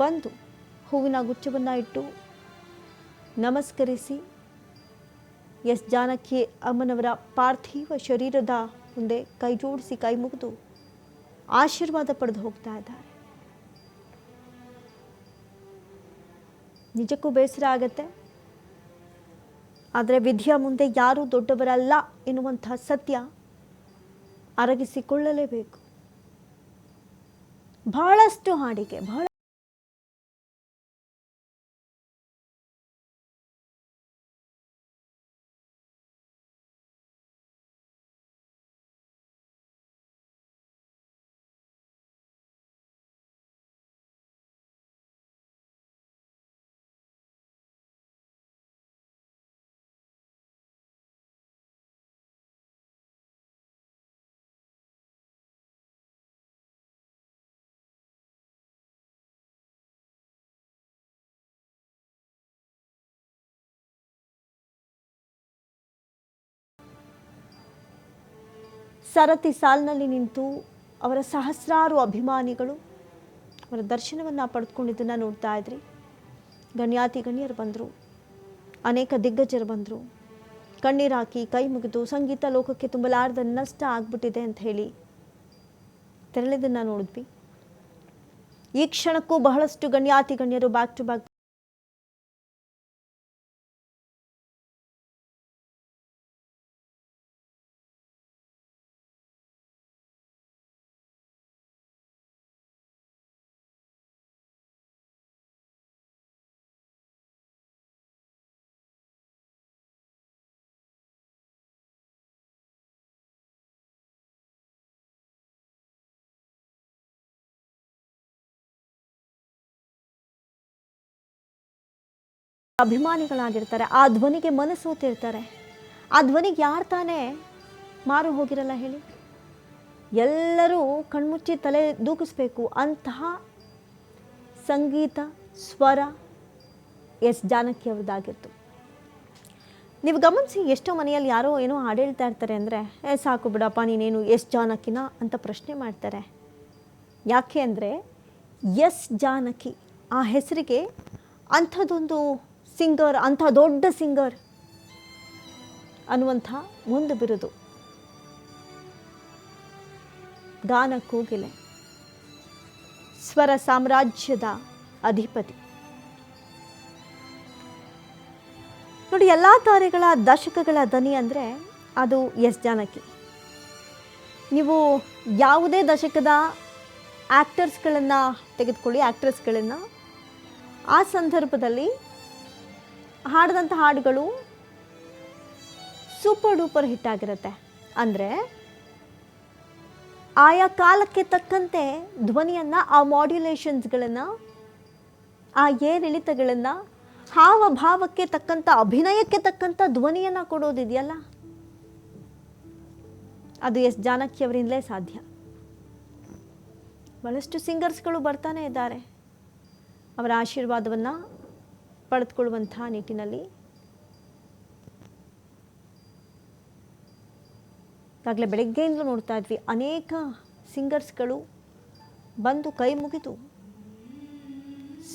ಬಂದು ಹೂವಿನ ಗುಚ್ಛವನ್ನು ಇಟ್ಟು ನಮಸ್ಕರಿಸಿ ಎಸ್ ಜಾನಕಿ ಅಮ್ಮನವರ ಪಾರ್ಥಿವ ಶರೀರದ ಮುಂದೆ ಕೈ ಜೋಡಿಸಿ ಕೈ ಮುಗಿದು ಆಶೀರ್ವಾದ ಪಡೆದು ಹೋಗ್ತಾ ಇದ್ದಾರೆ. ನಿಜಕ್ಕೂ ಬೇಸರ ಆಗತ್ತೆ. ಆದರೆ ವಿಧಿಯ ಮುಂದೆ ಯಾರೂ ದೊಡ್ಡವರಲ್ಲ ಎನ್ನುವಂಥ ಸತ್ಯ ಅರಗಿಸಿಕೊಳ್ಳಲೇಬೇಕು. ಬಹಳಷ್ಟು ಹಾಡಿಗೆ ಸರತಿ ಸಾಲಿನಲ್ಲಿ ನಿಂತು ಅವರ ಸಹಸ್ರಾರು ಅಭಿಮಾನಿಗಳು ಅವರ ದರ್ಶನವನ್ನು ಪಡೆದುಕೊಂಡಿದ್ದನ್ನು ನೋಡ್ತಾ ಇದ್ರಿ. ಗಣ್ಯಾತಿ ಗಣ್ಯರು ಬಂದರು, ಅನೇಕ ದಿಗ್ಗಜರು ಬಂದರು. ಕಣ್ಣೀರಾಕಿ ಕೈ ಮುಗಿದು ಸಂಗೀತ ಲೋಕಕ್ಕೆ ತುಂಬಲಾರದ ನಷ್ಟ ಆಗ್ಬಿಟ್ಟಿದೆ ಅಂತ ಹೇಳಿ ತೆರಳಿದ್ದನ್ನು ನೋಡಿದ್ವಿ. ಈ ಕ್ಷಣಕ್ಕೂ ಬಹಳಷ್ಟು ಗಣ್ಯಾತಿ ಗಣ್ಯರು ಬ್ಯಾಕ್ ಟು ಬ್ಯಾಕ್ ಅಭಿಮಾನಿಗಳಾಗಿರ್ತಾರೆ. ಆ ಧ್ವನಿಗೆ ಮನಸೋತಿರ್ತಾರೆ. ಆ ಧ್ವನಿಗೆ ಯಾರು ತಾನೇ ಮಾರು ಹೋಗಿರಲ್ಲ ಹೇಳಿ. ಎಲ್ಲರೂ ಕಣ್ಮುಚ್ಚಿ ತಲೆ ದೂಕಿಸ್ಬೇಕು ಅಂತಹ ಸಂಗೀತ ಸ್ವರ ಎಸ್ ಜಾನಕಿ ಅವ್ರದ್ದಾಗಿತ್ತು. ನೀವು ಗಮನಿಸಿ, ಎಷ್ಟೋ ಮನೆಯಲ್ಲಿ ಯಾರೋ ಏನೋ ಹಾಡು ಹೇಳ್ತಾ ಇರ್ತಾರೆ ಅಂದರೆ ಸಾಕು ಬಿಡಪ್ಪ ನೀನೇನು ಎಸ್ ಜಾನಕಿನ ಅಂತ ಪ್ರಶ್ನೆ ಮಾಡ್ತಾರೆ. ಯಾಕೆ ಅಂದರೆ ಎಸ್ ಜಾನಕಿ ಆ ಹೆಸರಿಗೆ ಅಂಥದ್ದೊಂದು ಸಿಂಗರ್, ಅಂಥ ದೊಡ್ಡ ಸಿಂಗರ್ ಅನ್ನುವಂಥ ಒಂದು ಬಿರುದು. ಗಾನ ಕೋಗಿಲೆ, ಸ್ವರ ಸಾಮ್ರಾಜ್ಯದ ಅಧಿಪತಿ. ನೋಡಿ, ಎಲ್ಲ ತಾರೆಗಳ ದಶಕಗಳ ದನಿ ಅಂದರೆ ಅದು ಎಸ್ ಜಾನಕಿ. ನೀವು ಯಾವುದೇ ದಶಕದ ಆ್ಯಕ್ಟರ್ಸ್ಗಳನ್ನು ತೆಗೆದುಕೊಳ್ಳಿ, ಆ್ಯಕ್ಟ್ರೆಸ್ಗಳನ್ನು, ಆ ಸಂದರ್ಭದಲ್ಲಿ ಹಾಡಿದಂಥ ಹಾಡುಗಳು ಸೂಪರ್ ಡೂಪರ್ ಹಿಟ್ ಆಗಿರುತ್ತೆ. ಅಂದರೆ ಆಯಾ ಕಾಲಕ್ಕೆ ತಕ್ಕಂತೆ ಧ್ವನಿಯನ್ನು, ಆ ಮಾಡ್ಯುಲೇಷನ್ಸ್ಗಳನ್ನು, ಆ ಏರಿಳಿತಗಳನ್ನು, ಹಾವಭಾವಕ್ಕೆ ತಕ್ಕಂಥ, ಅಭಿನಯಕ್ಕೆ ತಕ್ಕಂಥ ಧ್ವನಿಯನ್ನು ಕೊಡೋದಿದೆಯಲ್ಲ, ಅದು ಎಸ್ ಜಾನಕಿ ಅವರಿಂದಲೇ ಸಾಧ್ಯ. ಬಹಳಷ್ಟು ಸಿಂಗರ್ಸ್ಗಳು ಬರ್ತಾನೆ ಇದ್ದಾರೆ ಅವರ ಆಶೀರ್ವಾದವನ್ನು ಪಡೆದುಕೊಳ್ಳುವಂಥ ನಿಟ್ಟಿನಲ್ಲಿ. ಈಗಾಗಲೇ ಬೆಳಗ್ಗೆಯಿಂದಲೂ ನೋಡ್ತಾ ಇದ್ವಿ, ಅನೇಕ ಸಿಂಗರ್ಸ್ಗಳು ಬಂದು ಕೈ ಮುಗಿದು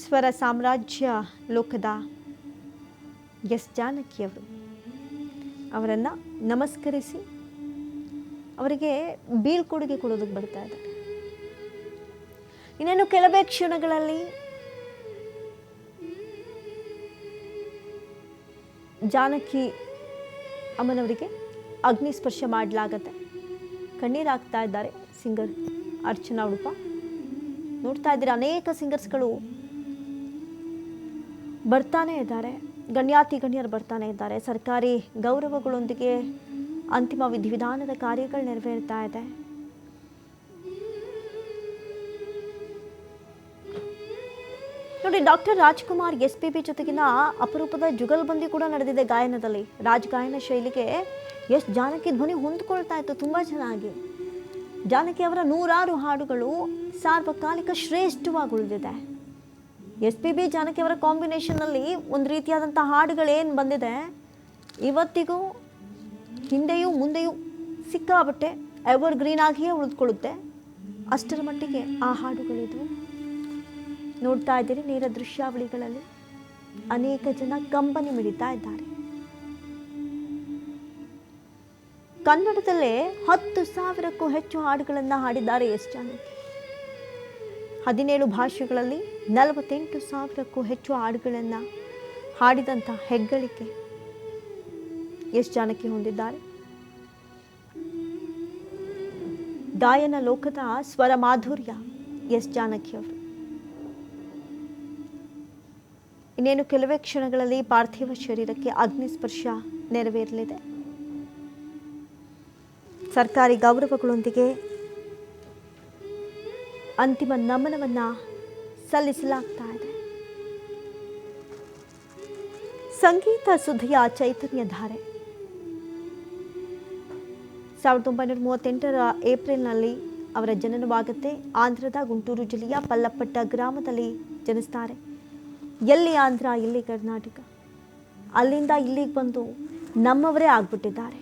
ಸ್ವರ ಸಾಮ್ರಾಜ್ಯ ಲೋಕದ ಎಸ್ ಜಾನಕಿಯವರು ಅವರನ್ನು ನಮಸ್ಕರಿಸಿ ಅವರಿಗೆ ಬೀಳ್ಕೊಡುಗೆ ಕೊಡೋದಕ್ಕೆ ಬರ್ತಾ ಇದ್ದಾರೆ. ಇನ್ನೇನು ಕೆಲವೇ ಕ್ಷಣಗಳಲ್ಲಿ ಜಾನಕಿ ಅಮ್ಮನವರಿಗೆ ಅಗ್ನಿ ಸ್ಪರ್ಶ ಮಾಡಲಾಗತ್ತೆ. ಕಣ್ಣೀರಾಗ್ತಾ ಇದ್ದಾರೆ ಸಿಂಗರ್ ಅರ್ಚನಾ ಉಡುಪ. ನೋಡ್ತಾ ಇದ್ದೀರಿ, ಅನೇಕ ಸಿಂಗರ್ಸ್ಗಳು ಬರ್ತಾನೆ ಇದ್ದಾರೆ, ಗಣ್ಯಾತಿ ಗಣ್ಯರು ಬರ್ತಾನೆ ಇದ್ದಾರೆ. ಸರ್ಕಾರಿ ಗೌರವಗಳೊಂದಿಗೆ ಅಂತಿಮ ವಿಧಿವಿಧಾನದ ಕಾರ್ಯಗಳು ನೆರವೇರ್ತಾ ಇದೆ. ನೋಡಿ, ಡಾಕ್ಟರ್ ರಾಜ್ಕುಮಾರ್ SPB ಜೊತೆಗಿನ ಅಪರೂಪದ ಜುಗಲ್ಬಂದಿ ಕೂಡ ನಡೆದಿದೆ ಗಾಯನದಲ್ಲಿ. ರಾಜ್ ಗಾಯನ ಶೈಲಿಗೆ ಎಸ್ ಜಾನಕಿ ಧ್ವನಿ ಹೊಂದ್ಕೊಳ್ತಾ ಇತ್ತು ತುಂಬ ಚೆನ್ನಾಗಿ. ಜಾನಕಿ ಅವರ ನೂರಾರು ಹಾಡುಗಳು ಸಾರ್ವಕಾಲಿಕ ಶ್ರೇಷ್ಠವಾಗಿ ಉಳಿದಿದೆ. SPB ಜಾನಕಿ ಅವರ ಕಾಂಬಿನೇಷನ್ನಲ್ಲಿ ಒಂದು ರೀತಿಯಾದಂಥ ಹಾಡುಗಳೇನು ಬಂದಿದೆ, ಇವತ್ತಿಗೂ ಹಿಂದೆಯೂ ಮುಂದೆಯೂ ಸಿಕ್ಕಾಬಟ್ಟೆ ಎವರ್ ಗ್ರೀನ್ ಆಗಿಯೇ ಉಳಿದುಕೊಳ್ಳುತ್ತೆ. ಅಷ್ಟರ ಮಟ್ಟಿಗೆ ಆ ಹಾಡುಗಳಿದ್ವು. ನೋಡ್ತಾ ಇದ್ದೀರಿ ನೇರ ದೃಶ್ಯಾವಳಿಗಳಲ್ಲಿ ಅನೇಕ ಜನ ಕಂಬನಿ ಮಿಡಿತಾ ಇದ್ದಾರೆ. ಕನ್ನಡದಲ್ಲೇ 10,000ಕ್ಕೂ ಹೆಚ್ಚು ಹಾಡುಗಳನ್ನು ಹಾಡಿದ್ದಾರೆ ಎಸ್ ಜಾನಕಿ. 17 ಭಾಷೆಗಳಲ್ಲಿ 48,000ಕ್ಕೂ ಹೆಚ್ಚು ಹಾಡುಗಳನ್ನು ಹಾಡಿದಂಥ ಹೆಗ್ಗಳಿಕೆ ಎಸ್ ಜಾನಕಿ ಹೊಂದಿದ್ದಾರೆ. ಗಾಯನ ಲೋಕದ ಸ್ವರ ಮಾಧುರ್ಯ ಎಸ್ ಜಾನಕಿ ಅವರು. ಇನ್ನೇನು ಕೆಲವೇ ಕ್ಷಣಗಳಲ್ಲಿ ಪಾರ್ಥಿವ ಶರೀರಕ್ಕೆ ಅಗ್ನಿಸ್ಪರ್ಶ ನೆರವೇರಲಿದೆ. ಸರ್ಕಾರಿ ಗೌರವಗಳೊಂದಿಗೆ ಅಂತಿಮ ನಮನವನ್ನು ಸಲ್ಲಿಸಲಾಗ್ತಾ ಇದೆ. ಸಂಗೀತ ಸುಧೆಯ ಚೈತನ್ಯ ಧಾರೆ 1938 ಏಪ್ರಿಲ್ನಲ್ಲಿ ಅವರ ಜನನವಾಗುತ್ತೆ. ಆಂಧ್ರದ ಗುಂಟೂರು ಜಿಲ್ಲೆಯ ಪಲ್ಲಪಟ್ಟ ಗ್ರಾಮದಲ್ಲಿ ಜನಿಸ್ತಾರೆ. ಎಲ್ಲಿ ಆಂಧ್ರ, ಎಲ್ಲಿ ಕರ್ನಾಟಕ, ಅಲ್ಲಿಂದ ಇಲ್ಲಿಗೆ ಬಂದು ನಮ್ಮವರೇ ಆಗ್ಬಿಟ್ಟಿದ್ದಾರೆ.